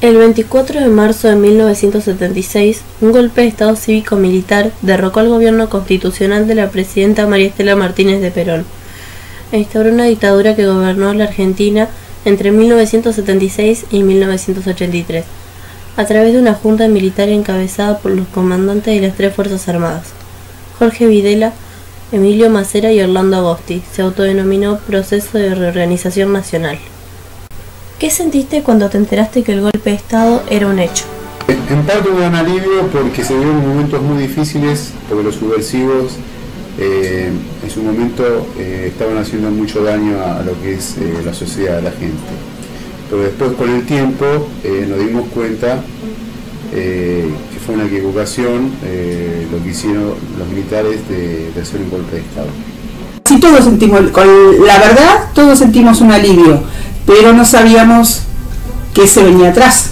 El 24 de marzo de 1976, un golpe de Estado cívico-militar derrocó al gobierno constitucional de la presidenta María Estela Martínez de Perón e instauró una dictadura que gobernó la Argentina entre 1976 y 1983, a través de una junta militar encabezada por los comandantes de las tres Fuerzas Armadas, Jorge Videla, Emilio Massera y Orlando Agosti. Se autodenominó Proceso de Reorganización Nacional. ¿Qué sentiste cuando te enteraste que el golpe de Estado era un hecho? En parte hubo un alivio porque se vieron momentos muy difíciles, porque los subversivos en su momento estaban haciendo mucho daño a lo que es la sociedad, a la gente. Pero después con el tiempo nos dimos cuenta que fue una equivocación lo que hicieron los militares de hacer un golpe de Estado. Sí, todos sentimos, la verdad, todos sentimos un alivio, pero no sabíamos qué se venía atrás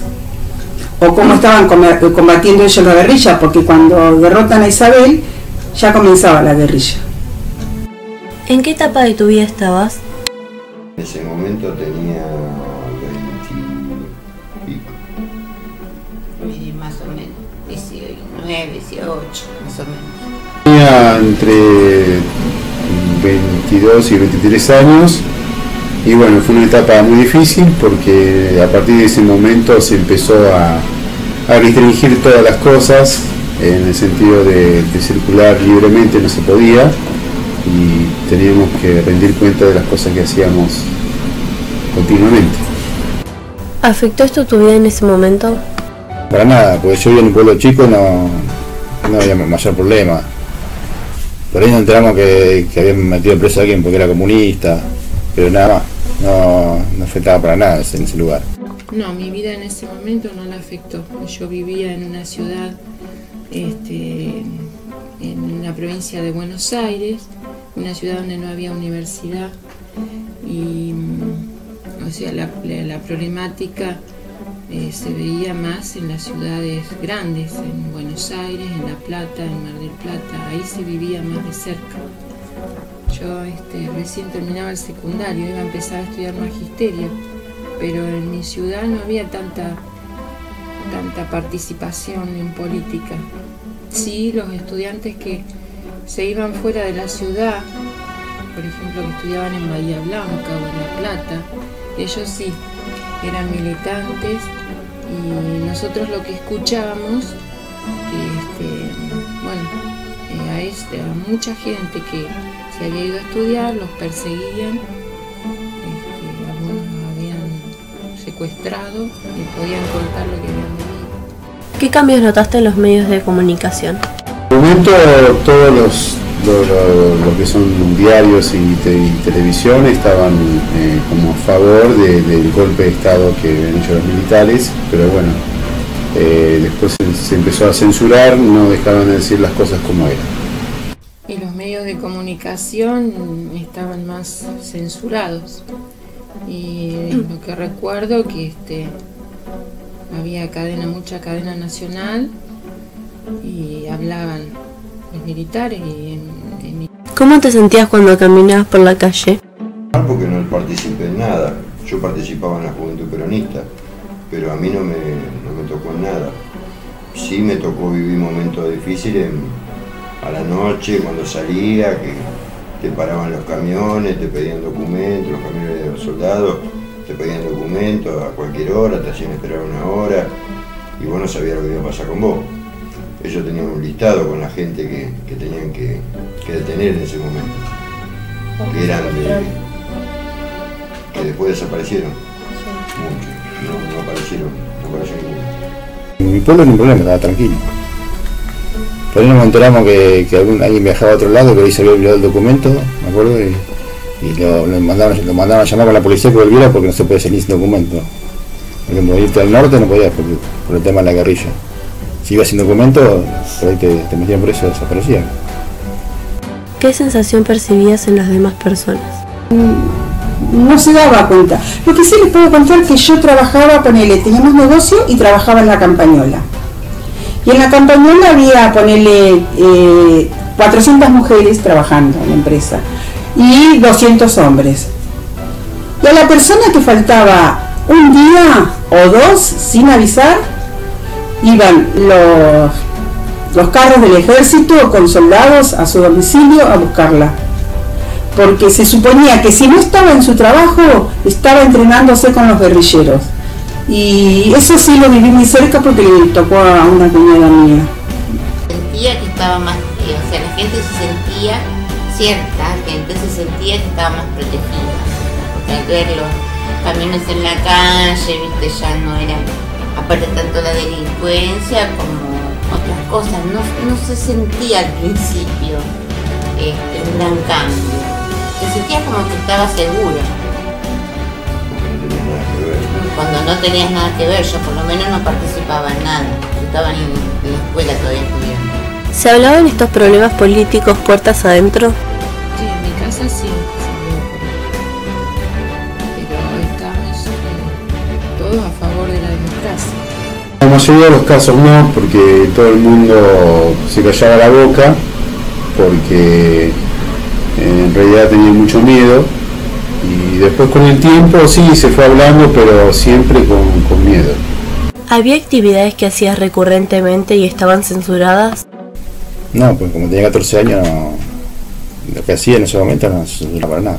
o cómo estaban combatiendo ellos la guerrilla, porque cuando derrotan a Isabel ya comenzaba la guerrilla. ¿En qué etapa de tu vida estabas? En ese momento tenía 20 y pico. Más o menos, 19, 18, más o menos. Tenía entre 22 y 23 años y bueno, fue una etapa muy difícil porque a partir de ese momento se empezó a restringir todas las cosas, en el sentido de circular libremente no se podía y teníamos que rendir cuenta de las cosas que hacíamos continuamente. ¿Afectó esto tu vida en ese momento? Para nada, porque yo vivía en un pueblo chico, no había mayor problema. Por ahí nos enteramos que habían metido preso a alguien porque era comunista, pero nada más, no afectaba para nada en ese lugar. No, mi vida en ese momento no la afectó. Yo vivía en una ciudad, en la provincia de Buenos Aires, una ciudad donde no había universidad y, o sea, la problemática se veía más en las ciudades grandes, en Buenos Aires, en La Plata, en Mar del Plata, ahí se vivía más de cerca. Yo recién terminaba el secundario, iba a empezar a estudiar magisterio, pero en mi ciudad no había tanta participación en política. Sí, los estudiantes que se iban fuera de la ciudad, por ejemplo, que estudiaban en Bahía Blanca o en La Plata, ellos sí eran militantes y nosotros lo que escuchábamos, que a mucha gente que se había ido a estudiar, los perseguían, algunos habían secuestrado y podían contar lo que habían vivido. ¿Qué cambios notaste en los medios de comunicación? En el momento todos lo que son diarios y televisión estaban como a favor del golpe de Estado que habían hecho los militares, pero bueno, después se empezó a censurar, no dejaban de decir las cosas como eran. Y los medios de comunicación estaban más censurados. Y lo que recuerdo que había mucha cadena nacional y hablaban los militares. ¿Cómo te sentías cuando caminabas por la calle? Porque no participé en nada. Yo participaba en la Juventud Peronista, pero a mí no me tocó nada. Sí me tocó vivir momentos difíciles a la noche, cuando salía, que te paraban los camiones, te pedían documentos, los camiones de los soldados te pedían documentos a cualquier hora, te hacían esperar una hora y vos no sabías lo que iba a pasar con vos. Ellos tenían un listado con la gente que tenían que detener en ese momento, que eran que después desaparecieron, muchos, no apareció ninguno. En mi pueblo ningún problema, estaba tranquilo. Por ahí nos enteramos que alguien viajaba a otro lado, que ahí se había olvidado el documento, me acuerdo, y lo mandaban a llamar con la policía que volviera porque no se puede salir sin documento. Por ejemplo, irte al norte no podías por el tema de la guerrilla. Si ibas sin documento, por ahí te metían preso, desaparecían. ¿Qué sensación percibías en las demás personas? No se daba cuenta. Lo que sí les puedo contar es que yo trabajaba, teníamos negocio y trabajaba en la Campañola. Y en la Campañola había, 400 mujeres trabajando en la empresa y 200 hombres. Y a la persona que faltaba un día o 2, sin avisar, iban los carros del ejército con soldados a su domicilio a buscarla. Porque se suponía que si no estaba en su trabajo, estaba entrenándose con los guerrilleros. Y eso sí lo viví muy cerca porque le tocó a una cuñada mía. Sentía que estaba más, o sea, la gente se sentía, cierta gente se sentía que estaba más protegida. Porque al ver los camiones en la calle, viste, ya no era, aparte tanto la delincuencia como otras cosas, no se sentía al principio un gran cambio. Se sentía como que estaba seguro. Cuando no tenías nada que ver, yo por lo menos no participaba en nada. Estaban en la escuela todavía estudiando. ¿Se hablaban estos problemas políticos puertas adentro? Sí, en mi casa sí, pero estamos todos a favor de la democracia. En la mayoría de los casos no, porque todo el mundo se callaba la boca, porque en realidad tenía mucho miedo. Y después con el tiempo sí se fue hablando, pero siempre con miedo. ¿Había actividades que hacías recurrentemente y estaban censuradas? No, pues como tenía 14 años, lo que hacía en ese momento no se censuraba para nada.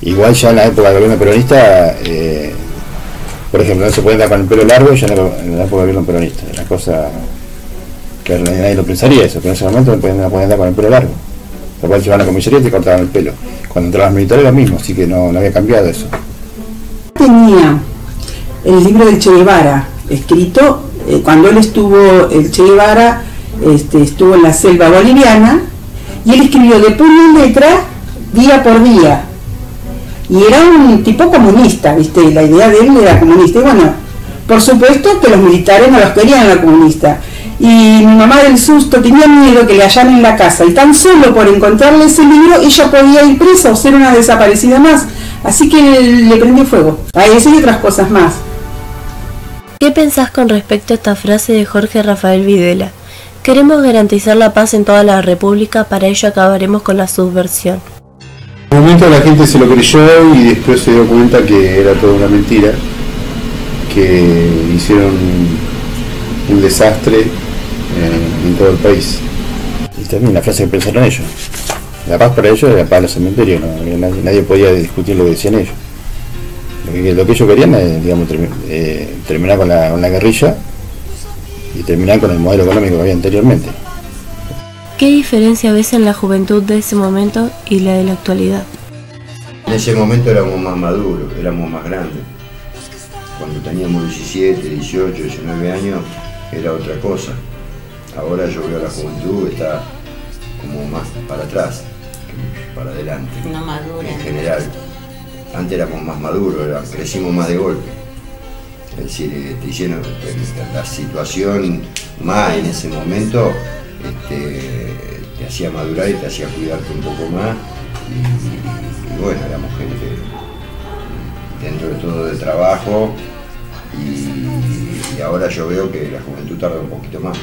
Igual ya en la época del gobierno peronista, por ejemplo, no se puede andar con el pelo largo, ya en la época del gobierno peronista. Era cosa que nadie lo pensaría eso, pero en ese momento no podían andar con el pelo largo. Después llevaban a la comisaría y te cortaban el pelo. Cuando entraban los militares era lo mismo, así que no había cambiado eso. Tenía el libro de Che Guevara escrito, cuando él estuvo, el Che Guevara estuvo en la selva boliviana, y él escribió de puño y letra, día por día. Y era un tipo comunista, ¿viste? La idea de él era comunista. Y bueno, por supuesto que los militares no los querían a la comunista. Y mi mamá del susto tenía miedo que le hallaran en la casa, y tan solo por encontrarle ese libro ella podía ir presa o ser una desaparecida más. Así que le prendió fuego a eso y otras cosas más. ¿Qué pensás con respecto a esta frase de Jorge Rafael Videla? Queremos garantizar la paz en toda la República, para ello acabaremos con la subversión. En un momento la gente se lo creyó y después se dio cuenta que era toda una mentira, que hicieron un desastre en todo el país. Y también la frase que pensaron ellos. La paz para ellos era la paz en los cementerios, ¿no? Nadie podía discutir lo que decían ellos. Lo que ellos querían es, digamos, terminar con la guerrilla y terminar con el modelo económico que había anteriormente. ¿Qué diferencia ves en la juventud de ese momento y la de la actualidad? En ese momento éramos más maduros, éramos más grandes. Cuando teníamos 17, 18, 19 años era otra cosa. Ahora yo veo a la juventud está como más para atrás que para adelante. No madura. En general. Antes éramos más maduros, crecimos más de golpe. Es decir, te hicieron la situación más en ese momento, te hacía madurar y te hacía cuidarte un poco más. Y bueno, éramos gente dentro de todo de trabajo. Y ahora yo veo que la juventud tarda un poquito más.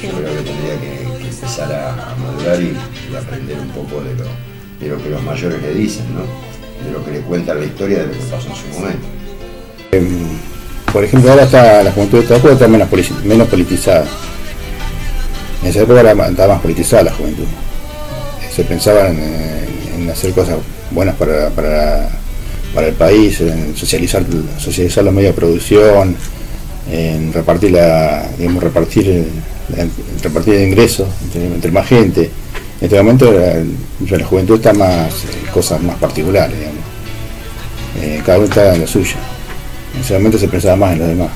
Yo creo que tendría que empezar a madurar y aprender un poco de lo que los mayores le dicen, ¿no? De lo que le cuentan la historia de lo que pasó en su momento. Por ejemplo, ahora la juventud de esta época está menos politizada. En esa época estaba más politizada la juventud. Se pensaba en hacer cosas buenas para el país, en socializar los medios de producción, en repartir el ingreso entre más gente. En este momento la juventud está más cosas más particulares, digamos. Cada uno está en lo suyo. En ese momento se pensaba más en los demás.